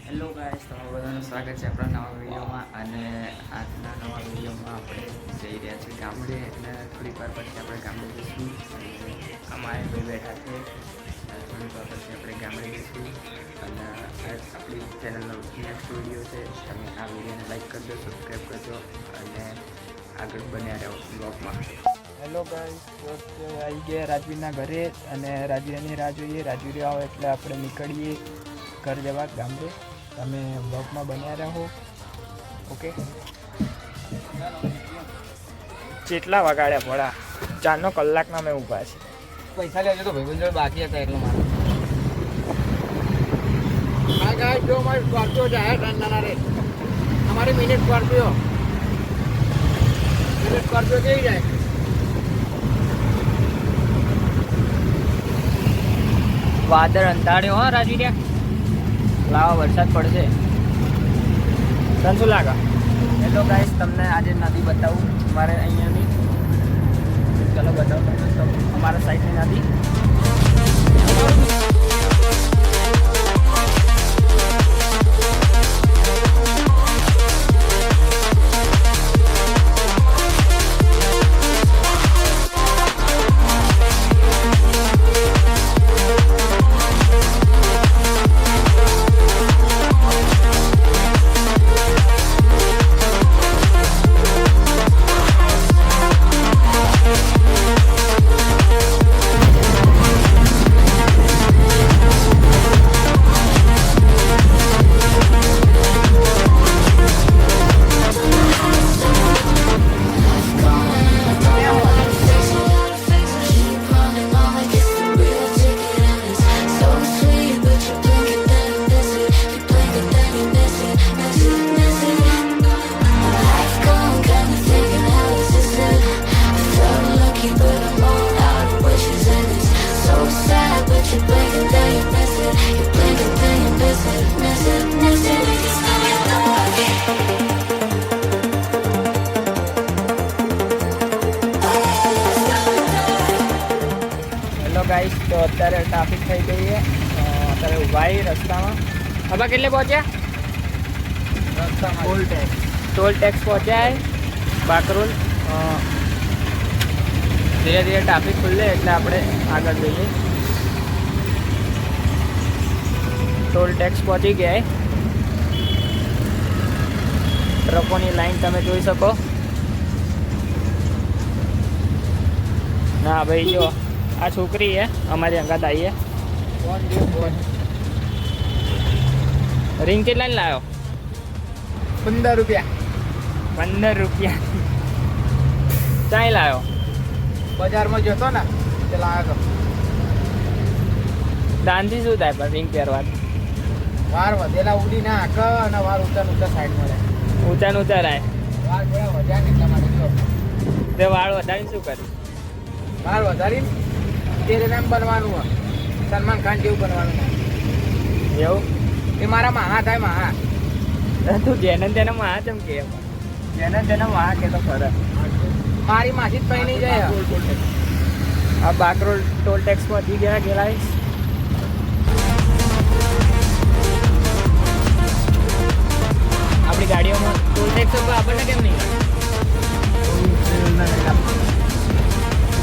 Hello guys, તમારું બધાનું સ્વાગત છે આપણા નવા વિડીયોમાં. અને આજના નવા વિડીયોમાં આપણે જઈ રહ્યા છીએ ગામડે. એટલે થોડીક વાર પછી આપણે ગામડે જઈશું. અમારે ભાઈ બેઠા છે. થોડીક વાર પછી આપણે ગામડે જઈશું. અને આપણી ચેનલનો નેક્સ્ટ વિડીયો છે. તમે આ વિડીયોને લાઈક કરજો, સબસ્ક્રાઈબ કરજો અને આગળ બન્યા રહો બ્લોગમાં. હેલો ગાઈસ, આવી ગયા રાજવીરના ઘરે અને રાજવીરની રાહ જોઈએ. રાજવી આવો એટલે આપણે નીકળીએ ઘર જવા ગામડે. તમે બ્લોગમાં બન્યા રહો. ઓકે. જેટલા વગાડ્યા પડા 4 કલાકના મેં ઊભા છે. પૈસા લેજો તો ભાઈ બાકી હતા એટલે મારે. હા ગાય જો મારી સ્કોર્પિયો જાય નાના રે અમારી મિનિટ સ્કોર્પિયો કેવી જાય. વાદળ અંધાર્યો હો રાજવી ત્યાં. લાવો વરસાદ પડશે. તને શું લાગે? હેલો ગાઈસ, તમને આજે નદી બતાવું મારે અહીંયાની. ચલો બતાવું તમને અમારા સાઈડની નદી. ગાઈસ, તો અત્યારે ટ્રાફિક થઈ ગઈ છે. અત્યારે ઉભા રસ્તામાં. હવે કેટલે પહોંચ્યા? રસ્તામાં ટોલ ટેક્સ પહોંચ્યા બાકરોલ. ધીરે ધીરે ટ્રાફિક ખુલ્લે એટલે આપણે આગળ જઈએ. ટોલ ટેક્સ પહોંચી ગયા. ટ્રકોની લાઈન તમે જોઈ શકો. ના ભાઈ જો આ છોકરી હે અમારી અંગાત આવી હે. રિંગ કેટલા ને લાવ્યો? 15 રૂપિયા. 15 રૂપિયા ચાઈ લાવ્યો? બજારમાં જતો ને તે લાવ્યો. દાનથી શું થાય પણ રિંગ પહેરવાથી? વાર વધેલા ઉડી ના આંખ અને વાર ઊંચા સાઈડ મળે. ઊંચા રાય વાર થોડા વધ્યા ને એટલા માટે. તે વાળ વધારીને શું કર્યું? વાર વધારીને તેરે નામ બનવાનું હોય. સલમાન ખાન જેવું બનવાનું. એવું? એ મારા મહા થાય મહા. તું જેને તેને મહા કેમ કે? જેને તેને મહા કે તો ખરે. મારી માસી જ પૈ નહીં જાય. આ બાકરોલ ટોલ ટેક્સ પહોંચી ગયા ગેલાઈસ. આપણી ગાડીઓમાં ટોલ ટેક્સ આપણને કેમ નહીં?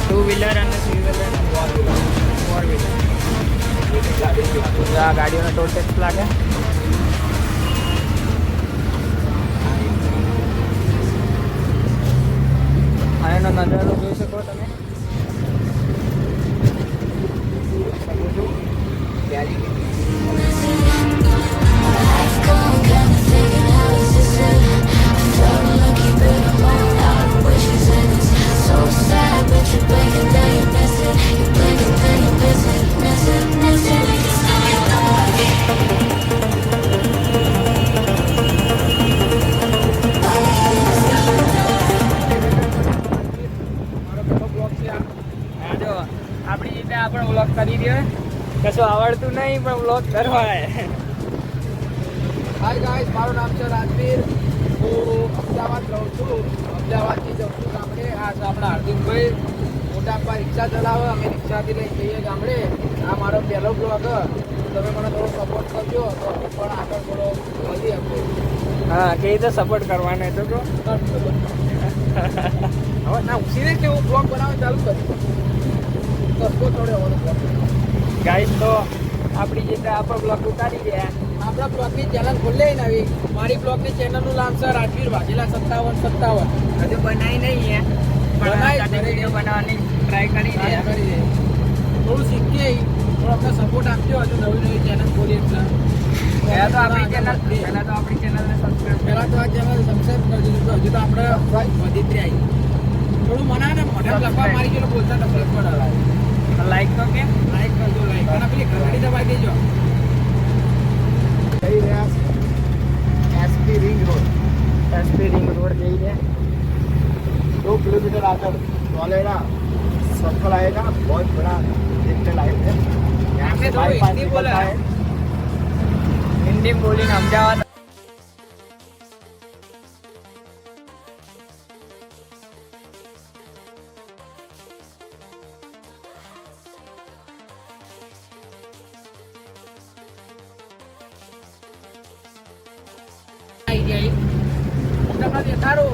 2 વ્હીલર અને 3 વ્હીલર અને 4 વ્હીલર આ ગાડીઓનો ટોલ ટેક્સ લાગે. અને એનો નજારો જોઈ શકો તમે. આપણી રીતે આપણે વ્લોગ કરી દઈએ. કશું આવડતું નહીં પણ વ્લોગ કરવાય. હાય ગાઈસ, મારું નામ છે રાજવીર. હું અમદાવાદ રહું છું. અમદાવાદથી જઉં છું ગામડે. આ છે આપણા હાર્દિકભાઈ. મોટા પપ્પા રિક્ષા ચલાવે, અમે રિક્ષાથી લઈને જઈએ ગામડે. આ મારો પહેલો બ્લોગ. તમે મને થોડો સપોર્ટ કરજો તો પણ આગળ થોડો હા કે તો સપોર્ટ કરવાનો તો કહો. હવે ના ઉસીને કે હું બ્લોગ બનાવવાનું ચાલુ કરી કસકો થોડે હવે બ્લોગ ગાઈસ તો આપણી જે આપણો બ્લોગ ઉતારી ગયા. આપણા બ્લોગની ચેનલ ખોલે નવી મારી બ્લોગની ચેનલનું નામ છે રાજવીર વાઘેલા 5757. હજુ બનાવી નહીં બનાવી પણ વિડીયો બનાવવાની ટ્રાય કરી ટ્રાય રહ્યા. કરી દે થોડું શીખીએ થોડો આપણે સપોર્ટ આપજો હજુ નવી ચેનલ ખોલી એટલે પહેલા તો આપણી ચેનલને સબસ્ક્રાઇબ પહેલાં તો આ ચેનલ સબસ્ક્રાઈબ કરી દીધું તો હજુ તો આપણે વધી જ રહ્યા થોડું મના ને મોઢા લખવા મારી ગયેલો બોલતા તકલીફ પડે લાઈક તો કે લાઈક કરજો લાઈક અને પેલી ઘંટડી દબાઈ દેજો જઈ રહ્યા એસપી રિંગ રોડ જઈ રહ્યા. 2 किलोमीटर आकर धौलेरा सर्कल आएगा बहुत बड़ा देखने लायक है यहाँ से बाईपास निकलता है હિન્દી બોલીને અમદાવાદ તમને દેખાડું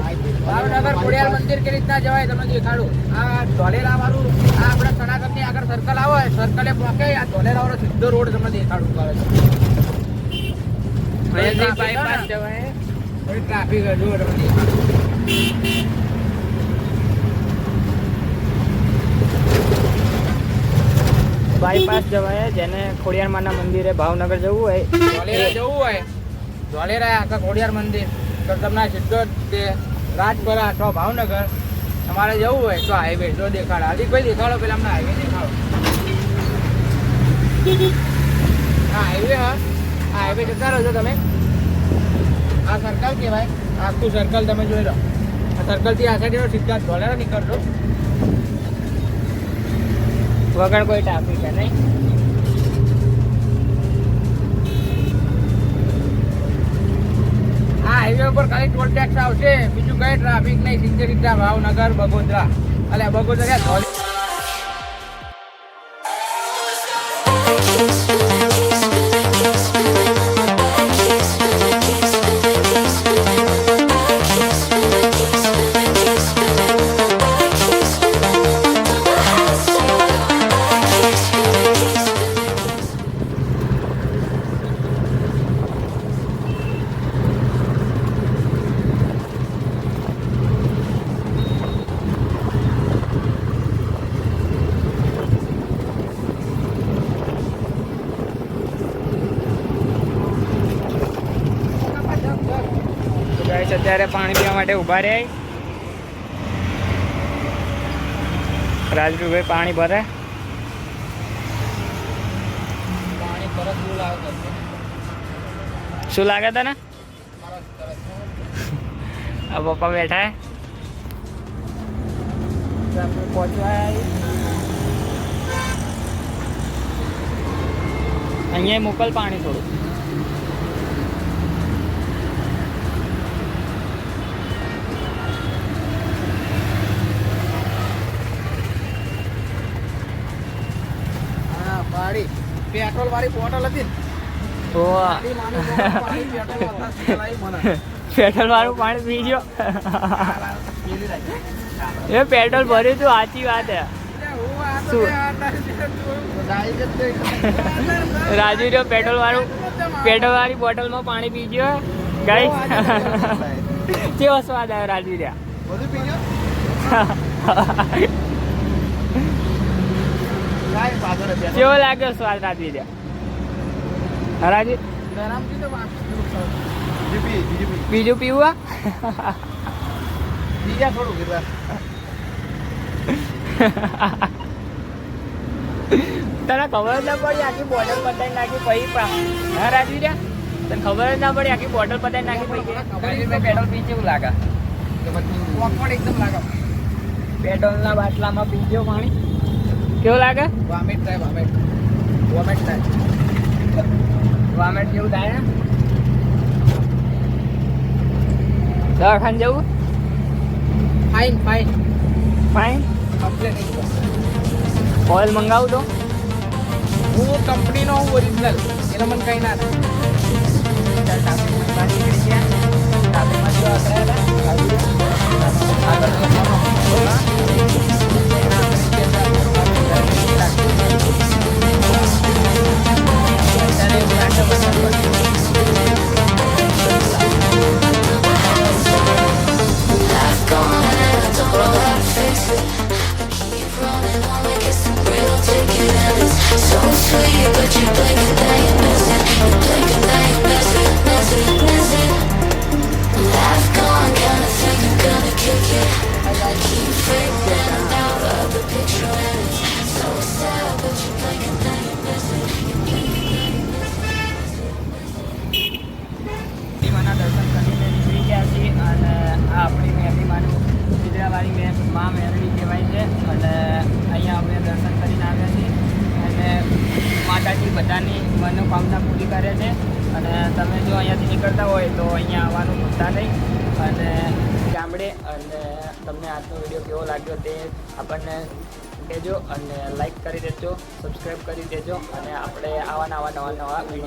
ભાવનગર ખોડિયાર મંદિર કે રીતના જવાય તમને દેખાડું આ ધોલેરા વાળું આ આપણે સનાતનની આગળ સર્કલ આવે સર્કલે પહોંચે આ ધોલેરા વાળો સીધો રોડ તમને દેખાડું કરે અહીંયાથી બાયપાસ જવાય. થોડી ટ્રાફિક હજુ તમને દેખાડું બાયપાસ જવાય જેને ખોડિયારમાંના મંદિરે ભાવનગર જવું હોય ધોલેરા જવું હોય ધોલેરા આખા ખોડિયાર મંદિર તો તમને સીધો તે રાજપરા અથવા ભાવનગર તમારે જવું હોય તો હાઈવે જો દેખાડો હાર્દિકભાઈ દેખાડો પેલા અમને હાઈવે દેખાડો હા હાઈવે હા આ હાઈવે જતા રહો છો તમે આ સર્કલ કહેવાય આખું સર્કલ તમે જોઈ લો આ સર્કલથી આ સાઈડ સીધા ધોલેરા નીકળજો વગર કોઈ ટ્રાફિક છે નહીં. આ હાઈવે ઉપર ખાલી ટોલ ટેક્સ આવશે બીજું કઈ ટ્રાફિક નહીં સીધે સીધા ભાવનગર બગોદરા એટલે બગોદરા ધોલેરા ગાઈસ અત્યારે પાણી પીવા માટે ઊભા રહ્યા. રાજુભાઈ પાણી ભરે. પાણી તરત બોલ આવે શું લાગે તને? આ પપ્પા બેઠા હે. આપણે પહોંચવા અહીંયા મોકલ પાણી થોડું. હા પાડી પેટ્રોલ વાળી બોટલ હતી ને તો પાણી માનું પાણી પેટ્રોલ હતા સિવાય મને પેટ્રોલ વાળું પાણી પીજો. પીલી રાખી એ પેટ્રોલ ભર્યું તું સાચી વાત હે. શું? રાજુ જો પેટ્રોલ વાળી બોટલમાં પાણી પીજો. ગાઈસ કેવો સ્વાદ આવ્યો રાજુ રહ્યા. બધું પીજો કેવો લાગ્યો સ્વાદ રાજુ રહ્યા? હા રાજુ બીજું પીવું? બીજા થોડું કીધું તને ખબર જ ના પડી આખી બોટલ પતાવી નાખી પછી હા રાજુ રહ્યા તને ખબર જ ના પડી આખી બોટલ પતાવી નાખી પછી પેટ્રોલ પી કેવું લાગે? પોપડ એકદમ લાગે પેટ્રોલના બાટલામાં પીજો પાણી કેવું લાગે? વામેટ થાય વામેટ વામેટ જેવું થાય ને? દવાખાને જવું? Fine fine. કમ્પ્લેન ઓઇલ મંગાવું તો હું કંપનીનો હું ઓરિજિનલ એટલે મને કઈ ના થાય ચાલ ટાંકી નીકળી ગયા. મનોકામના પૂરી કરે છે. અને તમે જો અહીંયાથી નીકળતા હોય તો અહીંયા આવવાનું ભૂલતા નહીં. અને ગામડે અને તમને આજનો વિડીયો કેવો લાગ્યો તે આપણને કહેજો અને લાઈક કરી દેજો, સબસ્ક્રાઈબ કરી દેજો અને આપણે આવા નવા વિડીયો